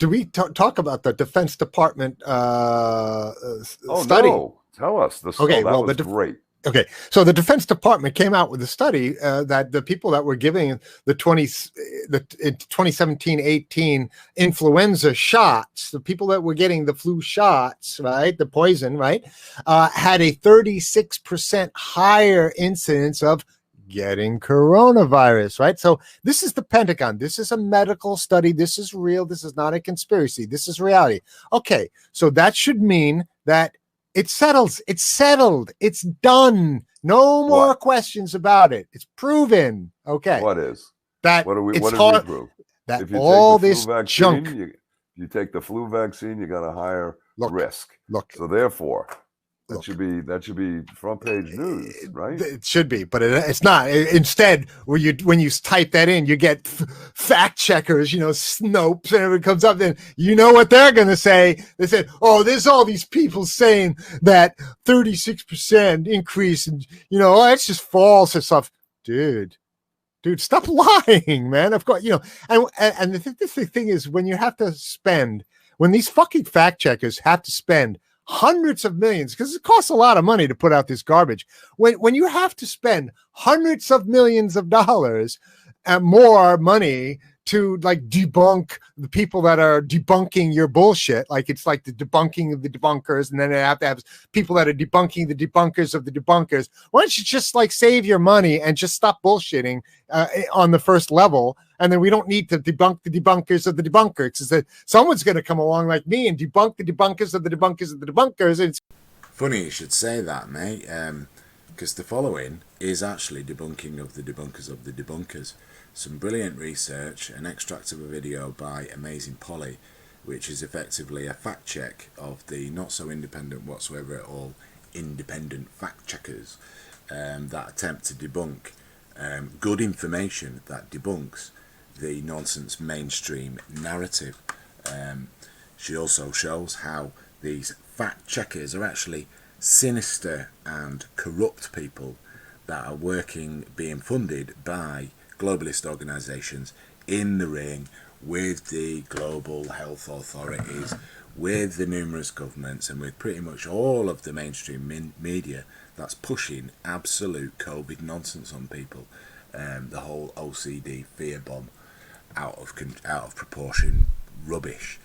do we talk about the Defense Department study? No. Tell us. That was great. Okay, so the Defense Department came out with a study that the people that were giving the 2017-18 influenza shots, the people that were getting the flu shots, right, the poison, right, had a 36% higher incidence of getting coronavirus, right? So this is the Pentagon. This is a medical study. This is real. This is not a conspiracy. This is reality. Okay, so that should mean that it settles. It's settled. It's done. No more questions about it. It's proven. Okay. What is that? What do we prove? That if you all take the this flu vaccine, junk. You take the flu vaccine, you got a higher risk. So therefore, that should be front page news, right? It should be, but it's not. Instead, when you type that in, you get fact checkers, Snopes, and everything comes up. Then you know what they're going to say. They said, "Oh, there's all these people saying that 36% increase, and it's just false and stuff." Dude, stop lying, man. Of course, and the thing is, when these fucking fact checkers have to spend hundreds of millions, because it costs a lot of money to put out this garbage. When you have to spend hundreds of millions of dollars and more money to debunk the people that are debunking your bullshit, it's like the debunking of the debunkers, and then they have to have people that are debunking the debunkers of the debunkers. Why don't you just save your money and just stop bullshitting on the first level, and then we don't need to debunk the debunkers of the debunkers, because that someone's going to come along like me and debunk the debunkers of the debunkers of the debunkers. And it's funny you should say that, mate, because the following is actually debunking of the debunkers of the debunkers. Some brilliant research, an extract of a video by Amazing Polly, which is effectively a fact check of the not so independent whatsoever at all independent fact checkers that attempt to debunk good information that debunks the nonsense mainstream narrative. She also shows how these fact checkers are actually sinister and corrupt people that are being funded by globalist organisations in the ring with the global health authorities, with the numerous governments, and with pretty much all of the mainstream media that's pushing absolute COVID nonsense on people. The whole OCD fear bomb, out of proportion rubbish.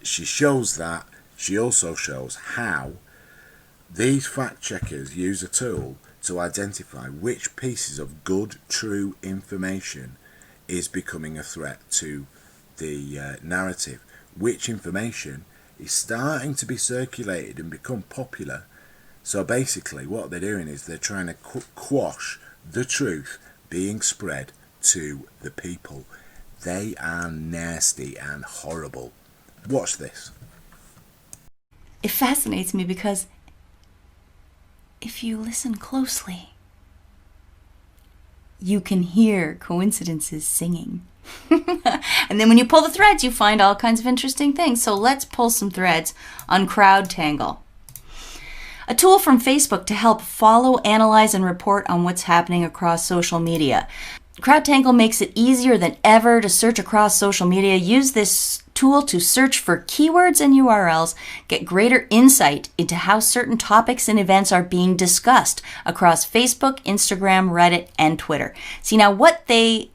She shows that. She also shows how these fact checkers use a tool to identify which pieces of good, true information is becoming a threat to the narrative, which information is starting to be circulated and become popular. So basically what they're doing is they're trying to quash the truth being spread to the people. They are nasty and horrible. Watch this. It fascinates me because if you listen closely, you can hear coincidences singing. And then when you pull the threads, you find all kinds of interesting things. So let's pull some threads on CrowdTangle, a tool from Facebook to help follow, analyze, and report on what's happening across social media. CrowdTangle makes it easier than ever to search across social media. Use this tool to search for keywords and URLs, get greater insight into how certain topics and events are being discussed across Facebook, Instagram, Reddit, and Twitter. See, now what they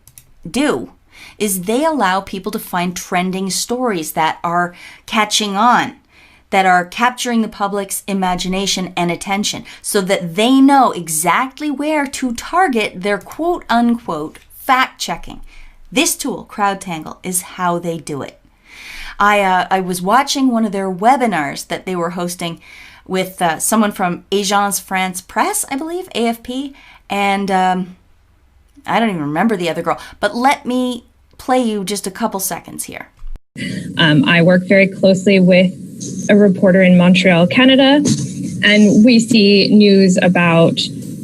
do is they allow people to find trending stories that are catching on, that are capturing the public's imagination and attention, so that they know exactly where to target their quote-unquote fact-checking. This tool, CrowdTangle, is how they do it. I was watching one of their webinars that they were hosting with someone from Agence France Presse, I believe, AFP, and I don't even remember the other girl, but let me play you just a couple seconds here. I work very closely with a reporter in Montreal, Canada, and we see news about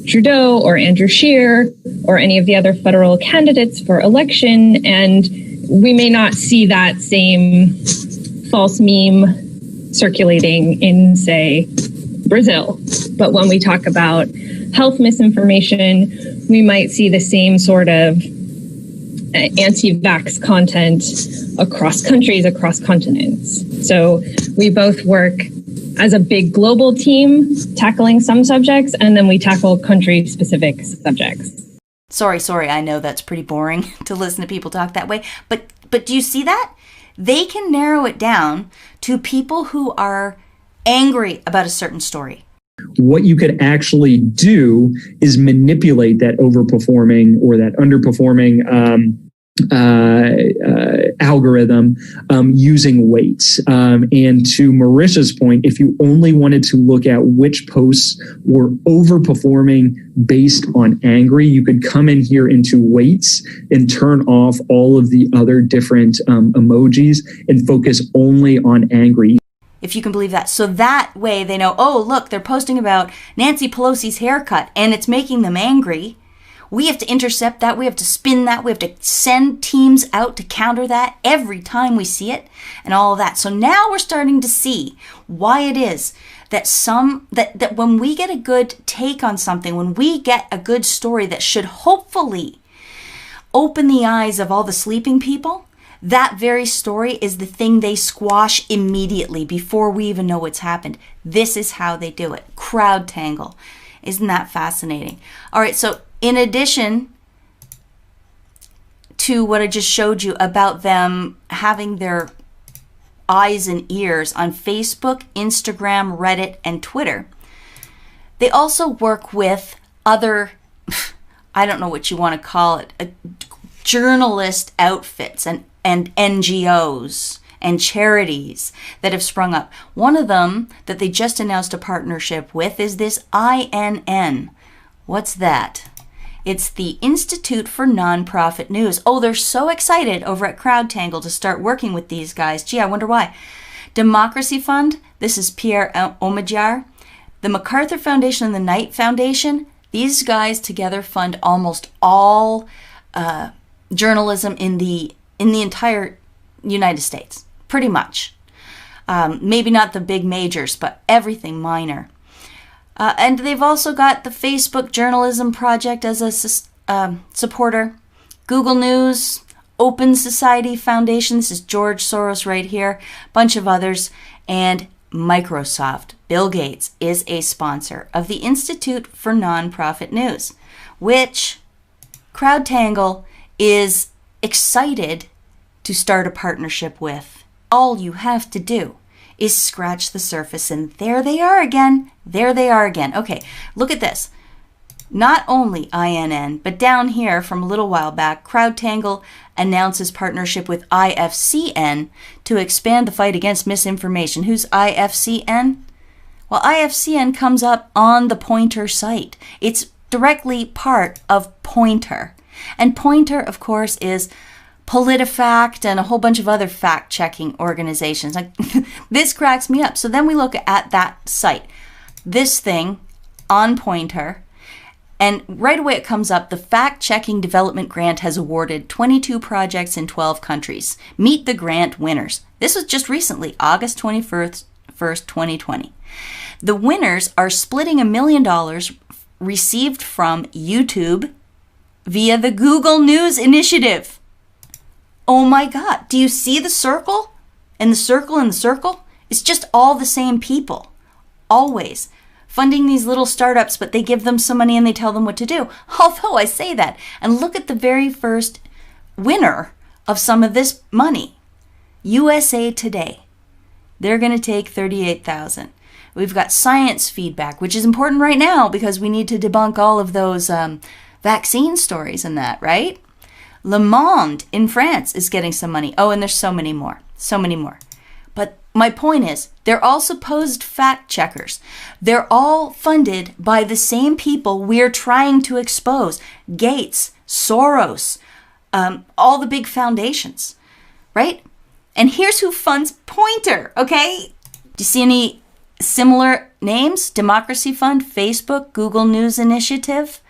Trudeau or Andrew Scheer or any of the other federal candidates for election, and we may not see that same false meme circulating in, say, Brazil. But when we talk about health misinformation, we might see the same sort of anti-vax content across countries, across continents. So we both work as a big global team tackling some subjects, and then we tackle country-specific subjects. Sorry, I know that's pretty boring to listen to people talk that way, but do you see that? They can narrow it down to people who are angry about a certain story. What you could actually do is manipulate that overperforming or that underperforming algorithm using weights. And to Marisha's point, if you only wanted to look at which posts were overperforming based on angry, you could come in here into weights and turn off all of the other different emojis and focus only on angry. If you can believe that. So that way they know, oh, look, they're posting about Nancy Pelosi's haircut and it's making them angry. We have to intercept that. We have to spin that. We have to send teams out to counter that every time we see it and all of that. So now we're starting to see why it is that that when we get a good take on something, when we get a good story that should hopefully open the eyes of all the sleeping people, that very story is the thing they squash immediately before we even know what's happened. This is how they do it. Crowd tangle. Isn't that fascinating? All right, so in addition to what I just showed you about them having their eyes and ears on Facebook, Instagram, Reddit, and Twitter, they also work with other, I don't know what you want to call it, journalist outfits and NGOs and charities that have sprung up. One of them that they just announced a partnership with is this INN. What's that? It's the Institute for Nonprofit News. Oh, they're so excited over at CrowdTangle to start working with these guys. Gee, I wonder why. Democracy Fund, this is Pierre Omidyar. The MacArthur Foundation and the Knight Foundation, these guys together fund almost all journalism in the entire United States, pretty much. Maybe not the big majors, but everything minor. And they've also got the Facebook Journalism Project as a supporter. Google News, Open Society Foundation, this is George Soros right here, bunch of others, and Microsoft. Bill Gates is a sponsor of the Institute for Nonprofit News, which CrowdTangle is excited to start a partnership with. All you have to do is scratch the surface, and there they are again. There they are again. Okay, look at this. Not only INN, but down here from a little while back, CrowdTangle announces partnership with IFCN to expand the fight against misinformation. Who's IFCN? Well, IFCN comes up on the Pointer site. It's directly part of Pointer. And Pointer, of course, is PolitiFact and a whole bunch of other fact-checking organizations. Like, this cracks me up. So then we look at that site, this thing on Pointer, and right away it comes up, the Fact-Checking Development Grant has awarded 22 projects in 12 countries. Meet the grant winners. This was just recently, August 21st, 2020. The winners are splitting $1 million received from YouTube via the Google News Initiative. Oh my God, do you see the circle? And the circle and the circle? It's just all the same people, always. Funding these little startups, but they give them some money and they tell them what to do. Although I say that, and look at the very first winner of some of this money. USA Today. They're going to take $38,000. We've got Science Feedback, which is important right now because we need to debunk all of those vaccine stories and that, right? Le Monde in France is getting some money. Oh, and there's so many more. So many more. But my point is, they're all supposed fact checkers. They're all funded by the same people we're trying to expose. Gates, Soros, all the big foundations, right? And here's who funds Pointer, okay? Do you see any similar names? Democracy Fund, Facebook, Google News Initiative,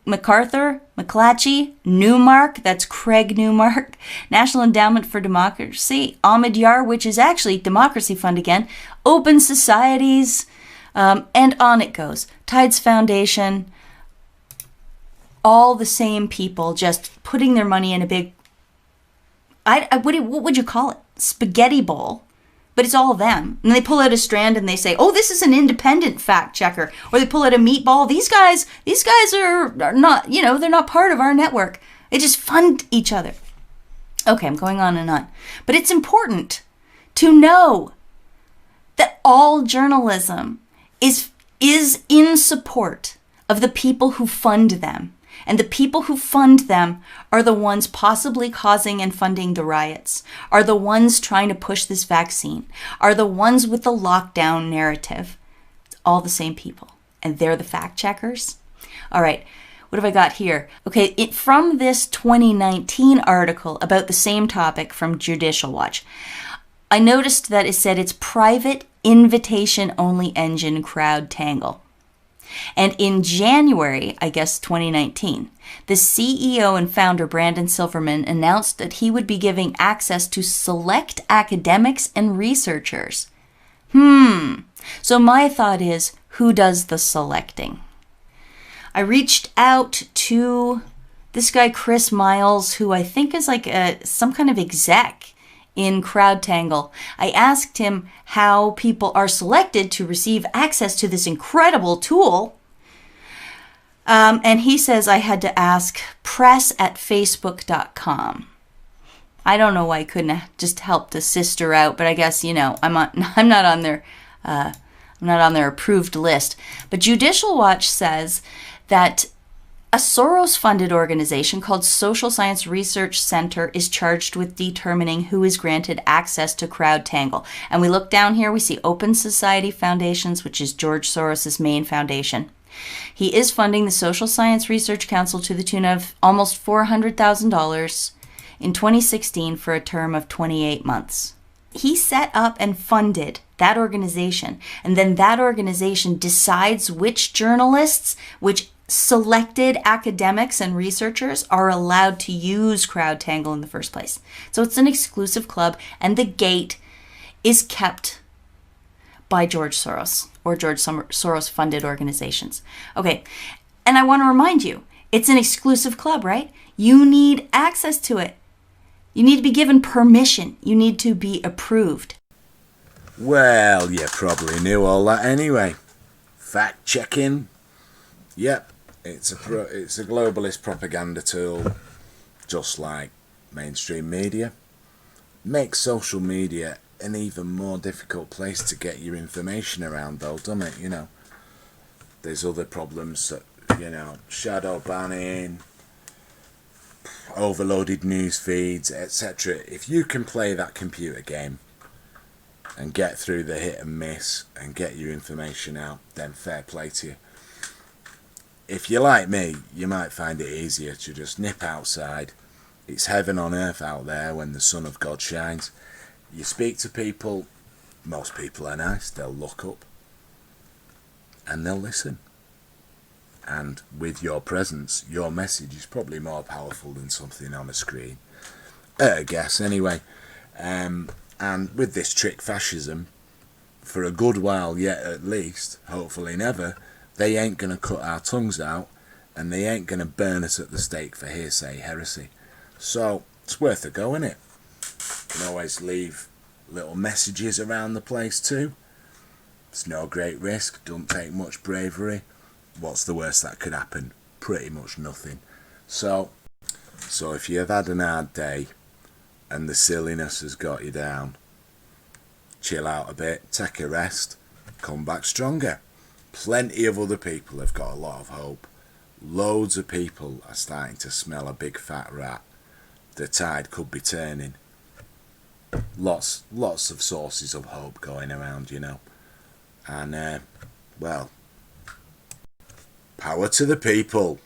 MacArthur, McClatchy, Newmark, that's Craig Newmark, National Endowment for Democracy, Omidyar, which is actually Democracy Fund again, Open Societies, and on it goes. Tides Foundation, all the same people just putting their money in a big, what would you call it? Spaghetti bowl. But it's all of them. And they pull out a strand and they say, oh, this is an independent fact checker. Or they pull out a meatball. These guys are not, they're not part of our network. They just fund each other. Okay, I'm going on and on. But it's important to know that all journalism is in support of the people who fund them. And the people who fund them are the ones possibly causing and funding the riots, are the ones trying to push this vaccine, are the ones with the lockdown narrative. It's all the same people. And they're the fact checkers. All right, what have I got here? Okay, from this 2019 article about the same topic from Judicial Watch, I noticed that it said it's private invitation-only engine crowd tangle. And in January, I guess 2019, the CEO and founder Brandon Silverman announced that he would be giving access to select academics and researchers. So my thought is, who does the selecting? I reached out to this guy, Chris Miles, who I think is like some kind of exec in CrowdTangle. I asked him how people are selected to receive access to this incredible tool. And he says I had to ask press@facebook.com. I don't know why I couldn't have just helped a sister out, but I guess, I'm not on their approved list. But Judicial Watch says that a Soros-funded organization called Social Science Research Center is charged with determining who is granted access to CrowdTangle. And we look down here, we see Open Society Foundations, which is George Soros' main foundation. He is funding the Social Science Research Council to the tune of almost $400,000 in 2016 for a term of 28 months. He set up and funded that organization, and then that organization decides which journalists, which selected academics and researchers are allowed to use CrowdTangle in the first place. So it's an exclusive club, and the gate is kept by George Soros or George Soros funded organizations. Okay, and I want to remind you, it's an exclusive club, right? You need access to it. You need to be given permission. You need to be approved. Well, you probably knew all that anyway. Fact checking. Yep, it's a globalist propaganda tool, just like mainstream media. Makes social media an even more difficult place to get your information around, though, doesn't it? There's other problems that, shadow banning, overloaded news feeds, etc. If you can play that computer game and get through the hit and miss and get your information out, then fair play to you. If you're like me, you might find it easier to just nip outside. It's heaven on earth out there when the Son of God shines. You speak to people, most people are nice, they'll look up and they'll listen. And with your presence, your message is probably more powerful than something on a screen. I guess, anyway. And with this trick fascism, for a good while yet at least, hopefully never, they ain't going to cut our tongues out and they ain't going to burn us at the stake for hearsay heresy. So, it's worth a go, innit? You can always leave little messages around the place too. It's no great risk, don't take much bravery. What's the worst that could happen? Pretty much nothing. So if you've had an hard day and the silliness has got you down, chill out a bit, take a rest, come back stronger. Plenty of other people have got a lot of hope. Loads of people are starting to smell a big fat rat. The tide could be turning. Lots of sources of hope going around, And, well, power to the people.